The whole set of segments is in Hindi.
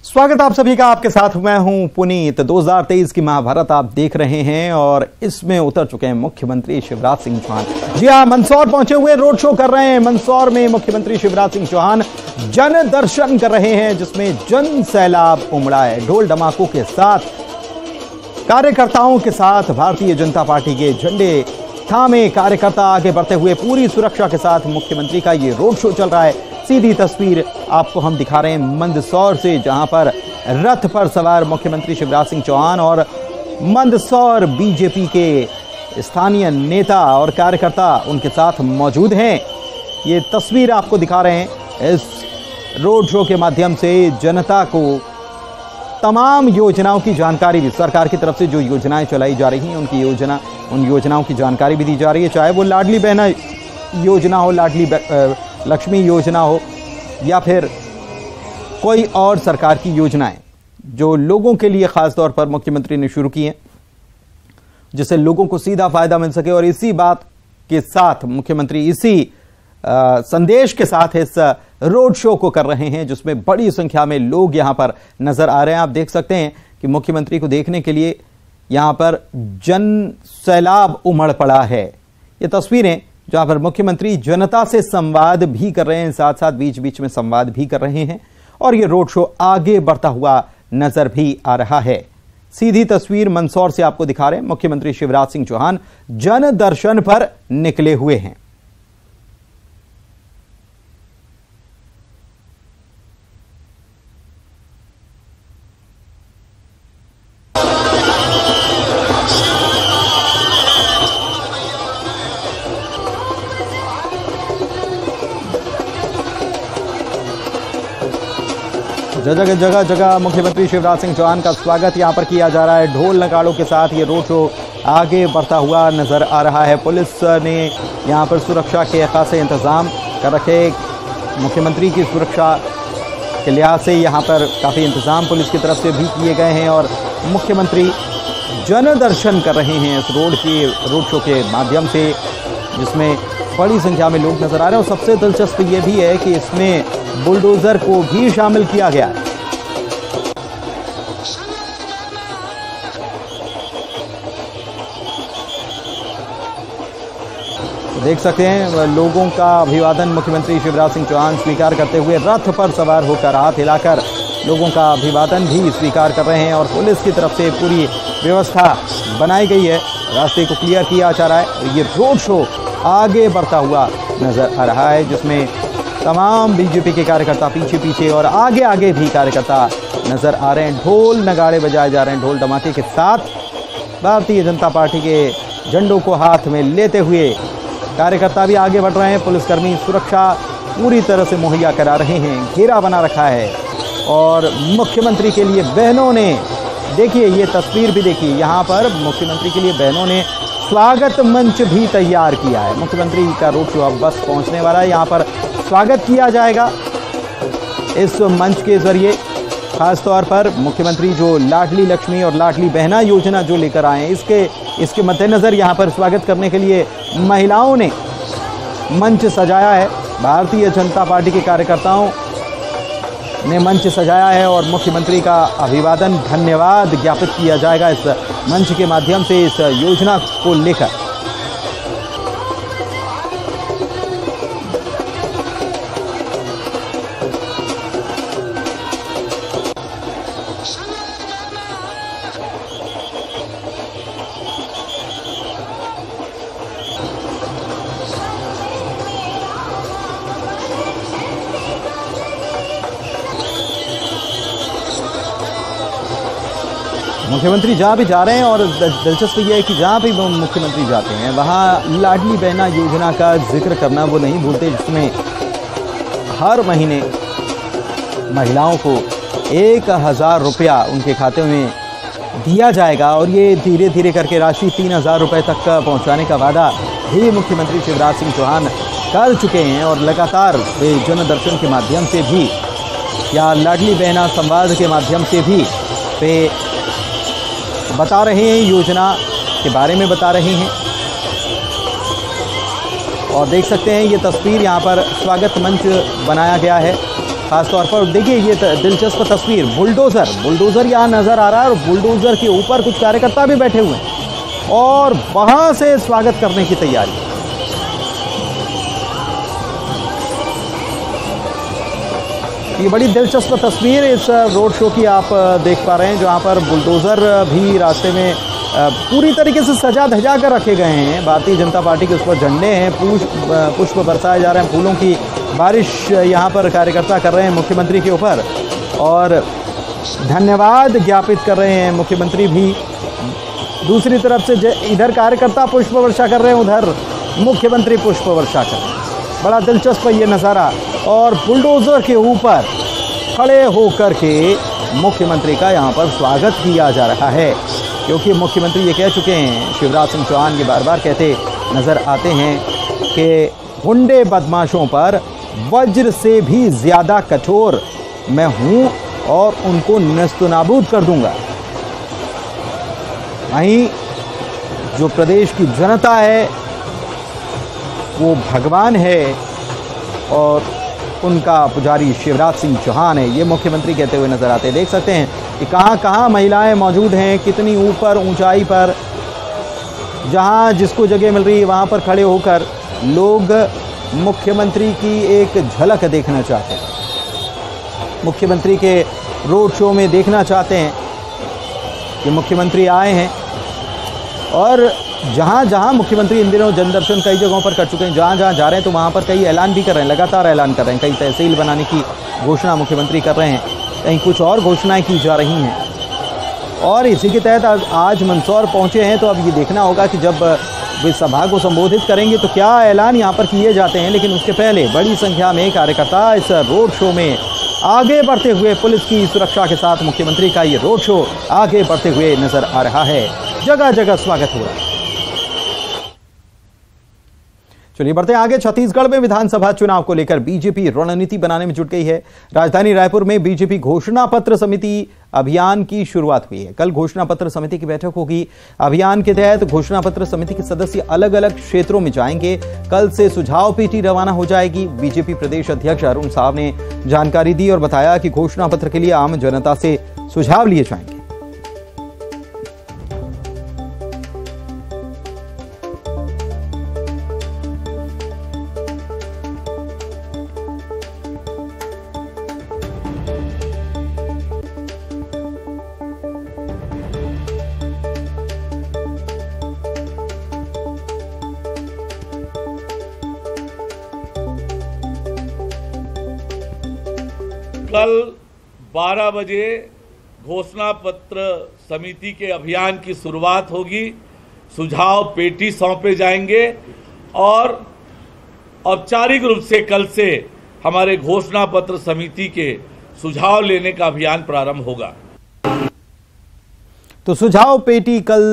स्वागत आप सभी का। आपके साथ मैं हूं पुनीत। 2023 की महाभारत आप देख रहे हैं और इसमें उतर चुके हैं मुख्यमंत्री शिवराज सिंह चौहान। जी हां, मंदसौर पहुंचे हुए रोड शो कर रहे हैं। मंदसौर में मुख्यमंत्री शिवराज सिंह चौहान जन दर्शन कर रहे हैं, जिसमें जन सैलाब उमड़ा है। ढोल धमाकों के साथ, कार्यकर्ताओं के साथ भारतीय जनता पार्टी के झंडे थामे कार्यकर्ता आगे बढ़ते हुए पूरी सुरक्षा के साथ मुख्यमंत्री का ये रोड शो चल रहा है। सीधी तस्वीर आपको हम दिखा रहे हैं मंदसौर से, जहां पर रथ पर सवार मुख्यमंत्री शिवराज सिंह चौहान और मंदसौर बीजेपी के स्थानीय नेता और कार्यकर्ता उनके साथ मौजूद हैं। ये तस्वीर आपको दिखा रहे हैं। इस रोड शो के माध्यम से जनता को तमाम योजनाओं की जानकारी भी, सरकार की तरफ से जो योजनाएं चलाई जा रही हैं उन योजनाओं की जानकारी भी दी जा रही है। चाहे वो लाडली बहना योजना हो, लाडली लक्ष्मी योजना हो, या फिर कोई और सरकार की योजनाएं जो लोगों के लिए खास तौर पर मुख्यमंत्री ने शुरू की हैं, जिससे लोगों को सीधा फायदा मिल सके। और इसी बात के साथ मुख्यमंत्री इसी संदेश के साथ इस रोड शो को कर रहे हैं, जिसमें बड़ी संख्या में लोग यहां पर नजर आ रहे हैं। आप देख सकते हैं कि मुख्यमंत्री को देखने के लिए यहां पर जन सैलाब उमड़ पड़ा है। ये तस्वीरें जहां पर मुख्यमंत्री जनता से संवाद भी कर रहे हैं, साथ साथ बीच बीच में संवाद भी कर रहे हैं, और ये रोड शो आगे बढ़ता हुआ नजर भी आ रहा है। सीधी तस्वीर मंदसौर से आपको दिखा रहे हैं। मुख्यमंत्री शिवराज सिंह चौहान जन दर्शन पर निकले हुए हैं। जगह जगह मुख्यमंत्री शिवराज सिंह चौहान का स्वागत यहां पर किया जा रहा है। ढोल नगाड़ों के साथ ये रोड शो आगे बढ़ता हुआ नजर आ रहा है। पुलिस ने यहां पर सुरक्षा के खासे इंतजाम कर रखे। मुख्यमंत्री की सुरक्षा के लिहाज से यहां पर काफ़ी इंतजाम पुलिस की तरफ से भी किए गए हैं, और मुख्यमंत्री जन दर्शन कर रहे हैं इस रोड शो के माध्यम से, जिसमें बड़ी संख्या में लोग नजर आ रहे हैं। और सबसे दिलचस्प ये भी है कि इसमें बुलडोजर को भी शामिल किया गया है। देख सकते हैं लोगों का अभिवादन मुख्यमंत्री शिवराज सिंह चौहान स्वीकार करते हुए रथ पर सवार होकर हाथ हिलाकर लोगों का अभिवादन भी स्वीकार कर रहे हैं। और पुलिस की तरफ से पूरी व्यवस्था बनाई गई है, रास्ते को क्लियर किया जा रहा है। ये रोड शो आगे बढ़ता हुआ नजर आ रहा है, जिसमें तमाम बीजेपी के कार्यकर्ता पीछे पीछे और आगे आगे भी कार्यकर्ता नजर आ रहे हैं। ढोल नगाड़े बजाए जा रहे हैं। ढोल धमाके के साथ भारतीय जनता पार्टी के झंडों को हाथ में लेते हुए कार्यकर्ता भी आगे बढ़ रहे हैं। पुलिसकर्मी सुरक्षा पूरी तरह से मुहैया करा रहे हैं, घेरा बना रखा है। और मुख्यमंत्री के लिए बहनों ने, देखिए ये तस्वीर भी देखिए, यहाँ पर मुख्यमंत्री के लिए बहनों ने स्वागत मंच भी तैयार किया है। मुख्यमंत्री का रोड शो अब बस पहुंचने वाला है। यहाँ पर स्वागत किया जाएगा इस मंच के जरिए। खास तौर पर मुख्यमंत्री जो लाडली लक्ष्मी और लाडली बहना योजना जो लेकर आए हैं, इसके मद्देनजर यहाँ पर स्वागत करने के लिए महिलाओं ने मंच सजाया है। भारतीय जनता पार्टी के कार्यकर्ताओं ने मंच सजाया है और मुख्यमंत्री का अभिवादन, धन्यवाद ज्ञापित किया जाएगा इस मंच के माध्यम से इस योजना को लेकर। मुख्यमंत्री जहाँ भी जा रहे हैं, और दिलचस्प ये है कि जहाँ भी मुख्यमंत्री जाते हैं वहाँ लाडली बहना योजना का जिक्र करना वो नहीं भूलते, जिसमें हर महीने महिलाओं को 1000 रुपया उनके खाते में दिया जाएगा। और ये धीरे धीरे करके राशि 3000 रुपये तक का पहुँचाने का वादा भी मुख्यमंत्री शिवराज सिंह चौहान कर चुके हैं। और लगातार वे जन दर्शन के माध्यम से भी या लाडली बहना संवाद के माध्यम से भी वे बता रहे हैं, योजना के बारे में बता रहे हैं। और देख सकते हैं ये तस्वीर, यहाँ पर स्वागत मंच बनाया गया है। खासतौर पर देखिए ये दिलचस्प तस्वीर, बुलडोजर यहाँ नजर आ रहा है और बुलडोजर के ऊपर कुछ कार्यकर्ता भी बैठे हुए हैं और वहां से स्वागत करने की तैयारी। ये बड़ी दिलचस्प तस्वीर इस रोड शो की आप देख पा रहे हैं, जहां पर बुलडोजर भी रास्ते में पूरी तरीके से सजा धजा कर रखे गए हैं। भारतीय जनता पार्टी के उस पर झंडे हैं, पुष्प बरसाए जा रहे हैं, फूलों की बारिश यहाँ पर कार्यकर्ता कर रहे हैं मुख्यमंत्री के ऊपर और धन्यवाद ज्ञापित कर रहे हैं मुख्यमंत्री भी। दूसरी तरफ से इधर कार्यकर्ता पुष्प वर्षा कर रहे हैं, उधर मुख्यमंत्री पुष्प वर्षा कर रहे हैं। बड़ा दिलचस्प ये नज़ारा और बुलडोजर के ऊपर खड़े होकर के मुख्यमंत्री का यहाँ पर स्वागत किया जा रहा है, क्योंकि मुख्यमंत्री ये कह चुके हैं, शिवराज सिंह चौहान ये बार बार कहते नजर आते हैं कि गुंडे बदमाशों पर वज्र से भी ज़्यादा कठोर मैं हूँ और उनको नेस्तनाबूद कर दूंगा। वहीं जो प्रदेश की जनता है वो भगवान है और उनका पुजारी शिवराज सिंह चौहान है, ये मुख्यमंत्री कहते हुए नजर आते हैं। देख सकते हैं कि कहाँ कहाँ महिलाएं मौजूद हैं, कितनी ऊपर ऊंचाई पर, जहाँ जिसको जगह मिल रही है वहाँ पर खड़े होकर लोग मुख्यमंत्री की एक झलक देखना चाहते हैं, मुख्यमंत्री के रोड शो में देखना चाहते हैं कि मुख्यमंत्री आए हैं। और जहाँ जहाँ मुख्यमंत्री इन दिनों जनदर्शन कई जगहों पर कर चुके हैं, जहाँ जहाँ जा रहे हैं तो वहाँ पर कई ऐलान भी कर रहे हैं, लगातार ऐलान कर रहे हैं। कई तहसील बनाने की घोषणा मुख्यमंत्री कर रहे हैं, कहीं कुछ और घोषणाएं की जा रही हैं। और इसी के तहत आज मंदसौर पहुँचे हैं, तो अब ये देखना होगा कि जब वे सभा को संबोधित करेंगे तो क्या ऐलान यहाँ पर किए जाते हैं। लेकिन उसके पहले बड़ी संख्या में कार्यकर्ता इस रोड शो में आगे बढ़ते हुए, पुलिस की सुरक्षा के साथ मुख्यमंत्री का ये रोड शो आगे बढ़ते हुए नजर आ रहा है। जगह जगह स्वागत हो रहा है। चलिए बढ़ते हैं आगे। छत्तीसगढ़ में विधानसभा चुनाव को लेकर बीजेपी रणनीति बनाने में जुट गई है। राजधानी रायपुर में बीजेपी घोषणा पत्र समिति अभियान की शुरुआत हुई है। कल घोषणा पत्र समिति की बैठक होगी। अभियान के तहत घोषणा पत्र समिति के सदस्य अलग अलग क्षेत्रों में जाएंगे। कल से सुझाव पेटी रवाना हो जाएगी। बीजेपी प्रदेश अध्यक्ष अरुण साव ने जानकारी दी और बताया कि घोषणा पत्र के लिए आम जनता से सुझाव लिए जाएंगे। कल 12 बजे घोषणा पत्र समिति के अभियान की शुरुआत होगी। सुझाव पेटी सौंपे जाएंगे और औपचारिक रूप से कल से हमारे घोषणा पत्र समिति के सुझाव लेने का अभियान प्रारंभ होगा। तो सुझाव पेटी कल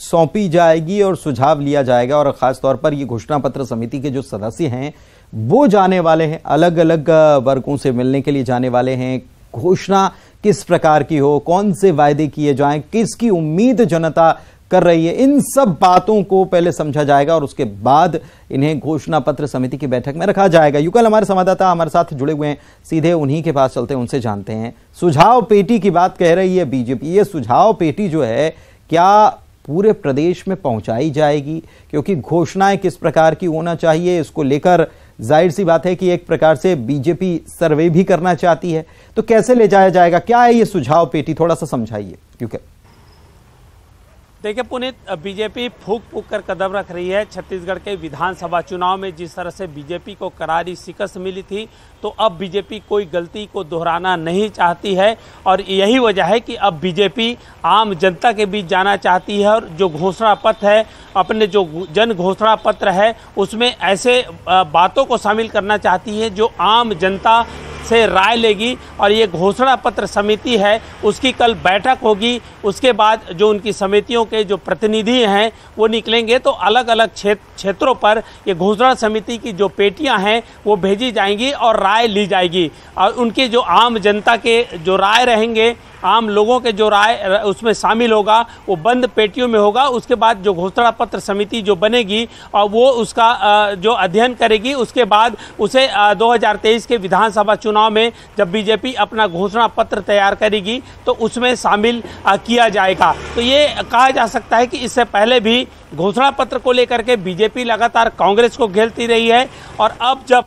सौंपी जाएगी और सुझाव लिया जाएगा। और खास तौर पर ये घोषणा पत्र समिति के जो सदस्य हैं वो जाने वाले हैं, अलग अलग वर्गों से मिलने के लिए जाने वाले हैं। घोषणा किस प्रकार की हो, कौन से वायदे किए जाएं, किसकी उम्मीद जनता कर रही है, इन सब बातों को पहले समझा जाएगा और उसके बाद इन्हें घोषणा पत्र समिति की बैठक में रखा जाएगा। युगल हमारे संवाददाता हमारे साथ जुड़े हुए हैं, सीधे उन्हीं के पास चलते हैं, उनसे जानते हैं। सुझाव पेटी की बात कह रही है बीजेपी, ये सुझाव पेटी जो है क्या पूरे प्रदेश में पहुंचाई जाएगी? क्योंकि घोषणाएं किस प्रकार की होना चाहिए, इसको लेकर जाहिर सी बात है कि एक प्रकार से बीजेपी सर्वे भी करना चाहती है, तो कैसे ले जाया जाएगा, क्या है ये सुझाव पेटी, थोड़ा सा समझाइए। क्योंकि देखिए पुनीत, बीजेपी फूक फूक कर कदम रख रही है। छत्तीसगढ़ के विधानसभा चुनाव में जिस तरह से बीजेपी को करारी शिकस्त मिली थी, तो अब बीजेपी कोई गलती को दोहराना नहीं चाहती है और यही वजह है कि अब बीजेपी आम जनता के बीच जाना चाहती है और जो घोषणा पत्र है, अपने जो जन घोषणा पत्र है, उसमें ऐसे बातों को शामिल करना चाहती है जो आम जनता से राय लेगी। और ये घोषणा पत्र समिति है उसकी कल बैठक होगी। उसके बाद जो उनकी समितियों के जो प्रतिनिधि हैं वो निकलेंगे, तो अलग अलग क्षेत्रों पर ये घोषणा समिति की जो पेटियां हैं वो भेजी जाएंगी और राय ली जाएगी। और उनके जो आम जनता के जो राय रहेंगे आम लोगों के जो राय उसमें शामिल होगा वो बंद पेटियों में होगा। उसके बाद जो घोषणा पत्र समिति जो बनेगी और वो उसका जो अध्ययन करेगी, उसके बाद उसे 2023 के विधानसभा चुनाव में जब बीजेपी अपना घोषणा पत्र तैयार करेगी तो उसमें शामिल किया जाएगा। तो ये कहा जा सकता है कि इससे पहले भी घोषणा पत्र को लेकर के बीजेपी लगातार कांग्रेस को घेरती रही है और अब जब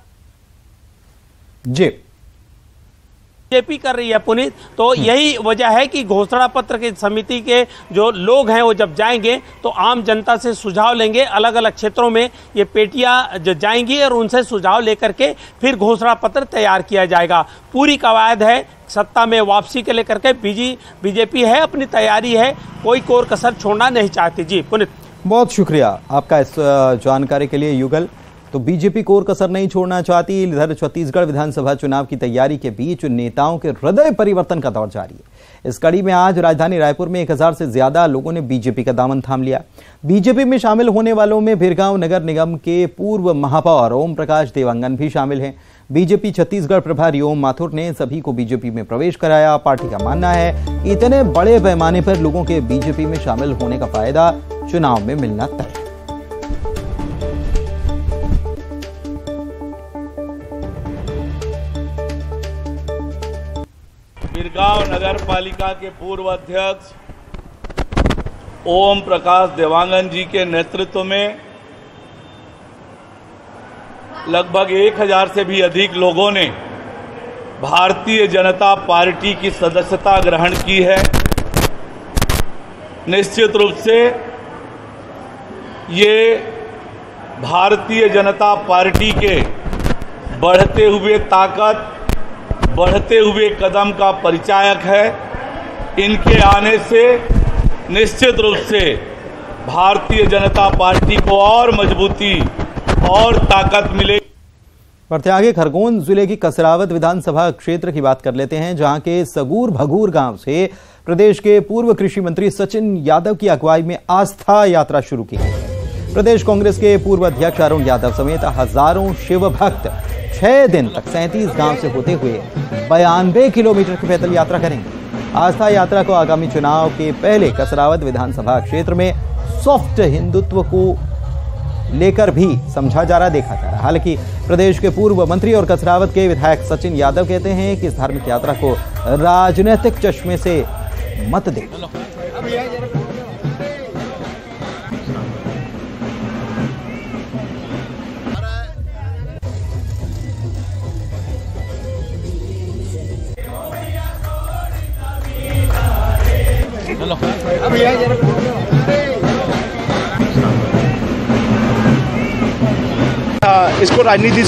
बीजेपी कर रही है पुनीत, तो यही वजह है कि घोषणा पत्र की समिति के जो लोग हैं वो जब जाएंगे तो आम जनता से सुझाव लेंगे। अलग अलग क्षेत्रों में ये पेटियां जो जाएंगी और उनसे सुझाव लेकर के फिर घोषणा पत्र तैयार किया जाएगा। पूरी कवायद है सत्ता में वापसी के लेकर के बीजेपी है, अपनी तैयारी है, कोई कोर कसर छोड़ना नहीं चाहती। जी पुनीत, बहुत शुक्रिया आपका इस जानकारी के लिए युगल। तो बीजेपी कोर कसर नहीं छोड़ना चाहती। इधर छत्तीसगढ़ विधानसभा चुनाव की तैयारी के बीच नेताओं के हृदय परिवर्तन का दौर जारी है। इस कड़ी में आज राजधानी रायपुर में 1000 से ज्यादा लोगों ने बीजेपी का दामन थाम लिया। बीजेपी में शामिल होने वालों में भिरगांव नगर निगम के पूर्व महापौर ओम प्रकाश देवांगन भी शामिल हैं। बीजेपी छत्तीसगढ़ प्रभारी ओम माथुर ने सभी को बीजेपी में प्रवेश कराया। पार्टी का मानना है इतने बड़े पैमाने पर लोगों के बीजेपी में शामिल होने का फायदा चुनाव में मिलना तय है। भिरगांव नगर पालिका के पूर्व अध्यक्ष ओम प्रकाश देवांगन जी के नेतृत्व में लगभग 1000 से भी अधिक लोगों ने भारतीय जनता पार्टी की सदस्यता ग्रहण की है। निश्चित रूप से ये भारतीय जनता पार्टी के बढ़ते हुए ताकत, बढ़ते हुए कदम का परिचायक है। इनके आने से निश्चित रूप से भारतीय जनता पार्टी को और मजबूती और ताकत मिलेगी। बढ़ते आगे खरगोन जिले की कसरावत विधानसभा क्षेत्र की बात कर लेते हैं, जहां के सगूर भगूर गांव से प्रदेश के पूर्व कृषि मंत्री सचिन यादव की अगुवाई में आस्था यात्रा शुरू की गई। प्रदेश कांग्रेस के पूर्व अध्यक्ष अरुण यादव समेत हजारों शिव भक्त 6 दिन तक 37 गांव से होते हुए 92 किलोमीटर की पैदल यात्रा करेंगे। आस्था यात्रा को आगामी चुनाव के पहले कसरावत विधानसभा क्षेत्र में सॉफ्ट हिंदुत्व को लेकर भी समझा जा रहा देखा जा रहा। हालांकि प्रदेश के पूर्व मंत्री और कसरावत के विधायक सचिन यादव कहते हैं कि इस धार्मिक यात्रा को राजनीतिक चश्मे से मत दें। इसको राजनीति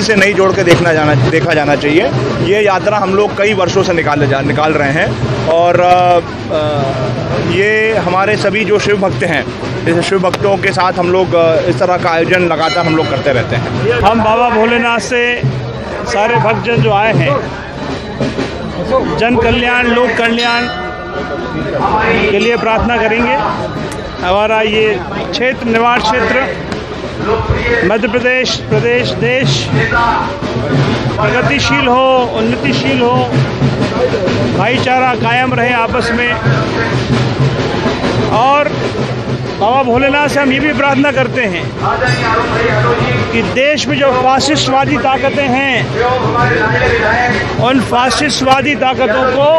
से नहीं जोड़ के देखा जाना चाहिए। ये यात्रा हम लोग कई वर्षों से निकाल रहे हैं और ये हमारे सभी जो शिव भक्त हैं, इस शिव भक्तों के साथ हम लोग इस तरह का आयोजन लगातार हम लोग करते रहते हैं। हम बाबा भोलेनाथ से सारे भक्तजन जो आए हैं, जन कल्याण, लोक कल्याण के लिए प्रार्थना करेंगे। हमारा ये क्षेत्र, निवास क्षेत्र मध्य प्रदेश, देश प्रगतिशील हो, उन्नतिशील हो, भाईचारा कायम रहे आपस में। और बाबा भोलेनाथ से हम ये भी प्रार्थना करते हैं कि देश में जो फासिस्टवादी ताकतें हैं, उन फासिस्टवादी ताकतों को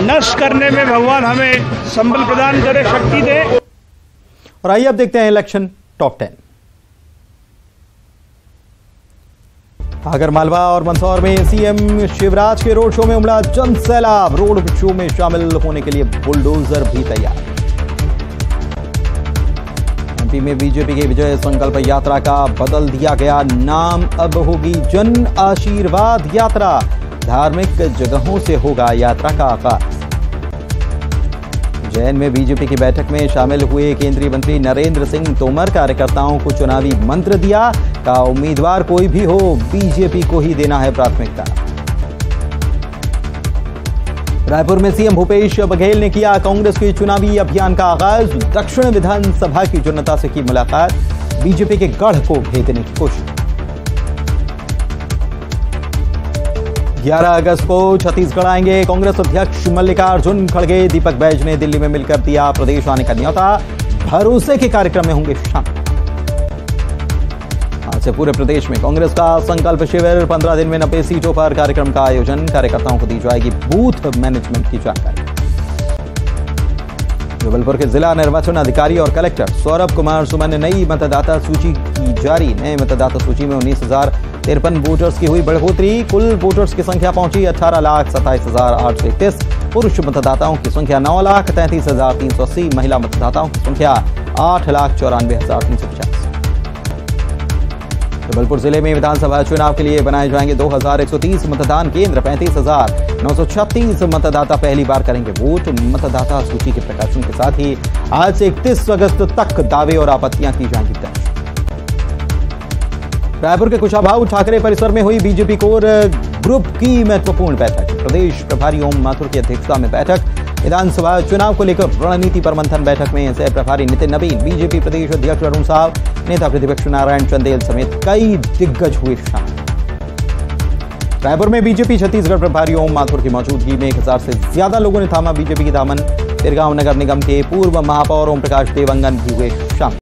नष्ट करने में भगवान हमें संबल प्रदान करे, शक्ति दे। और आइए अब देखते हैं इलेक्शन टॉप 10। आगरमालवा और मंदसौर में सीएम शिवराज के रोड शो में उमड़ा जन सैलाब। रोड शो में शामिल होने के लिए बुलडोजर भी तैयार। एमपी में बीजेपी के विजय संकल्प यात्रा का बदल दिया गया नाम, अब होगी जन आशीर्वाद यात्रा। धार्मिक जगहों से होगा यात्रा का आगाज। उज्जैन में बीजेपी की बैठक में शामिल हुए केंद्रीय मंत्री नरेंद्र सिंह तोमर कार्यकर्ताओं को चुनावी मंत्र दिया। कहा उम्मीदवार कोई भी हो, बीजेपी को ही देना है प्राथमिकता। रायपुर में सीएम भूपेश बघेल ने किया कांग्रेस के चुनावी अभियान का आगाज। दक्षिण विधानसभा की जनता से की मुलाकात, बीजेपी के गढ़ को भेदने की कोशिश। 11 अगस्त को छत्तीसगढ़ आएंगे कांग्रेस अध्यक्ष मल्लिकार्जुन खड़गे। दीपक बैज ने दिल्ली में मिलकर दिया प्रदेश आने का न्योता। भरोसे के कार्यक्रम में होंगे शामिल। आज से पूरे प्रदेश में कांग्रेस का संकल्प शिविर। 15 दिन में 90 सीटों पर कार्यक्रम का आयोजन। कार्यकर्ताओं को दी जाएगी बूथ मैनेजमेंट की जानकारी। जबलपुर के जिला निर्वाचन अधिकारी और कलेक्टर सौरभ कुमार सुमन ने नई मतदाता सूची की जारी। नए मतदाता सूची में 19,053 वोटर्स की हुई बढ़ोतरी। कुल वोटर्स की संख्या पहुंची 18,27,831। पुरुष मतदाताओं की संख्या 9,33,380। महिला मतदाताओं की संख्या 8,94,350। जबलपुर जिले में विधानसभा चुनाव के लिए बनाए जाएंगे 2,130 मतदान केंद्र। 35,936 मतदाता पहली बार करेंगे वोट। मतदाता सूची के प्रकाशन के साथ ही आज से 31 अगस्त तक दावे और आपत्तियां की जाएंगी दर्ज। रायपुर के कुशाभाऊ ठाकरे परिसर में हुई बीजेपी कोर ग्रुप की महत्वपूर्ण बैठक। प्रदेश प्रभारी ओम माथुर की अध्यक्षता में बैठक। विधानसभा चुनाव को लेकर रणनीति पर मंथन। बैठक में सह प्रभारी नितिन नवीन, बीजेपी प्रदेश अध्यक्ष अरुण साव, नेता प्रतिपक्ष नारायण चंदेल समेत कई दिग्गज हुए शामिल। रायपुर में बीजेपी छत्तीसगढ़ प्रभारी ओम माथुर की मौजूदगी में 1000 से ज्यादा लोगों ने थामा बीजेपी की दामन। तिरगांव नगर निगम के पूर्व महापौर ओम प्रकाश देवंगन भी हुए शामिल।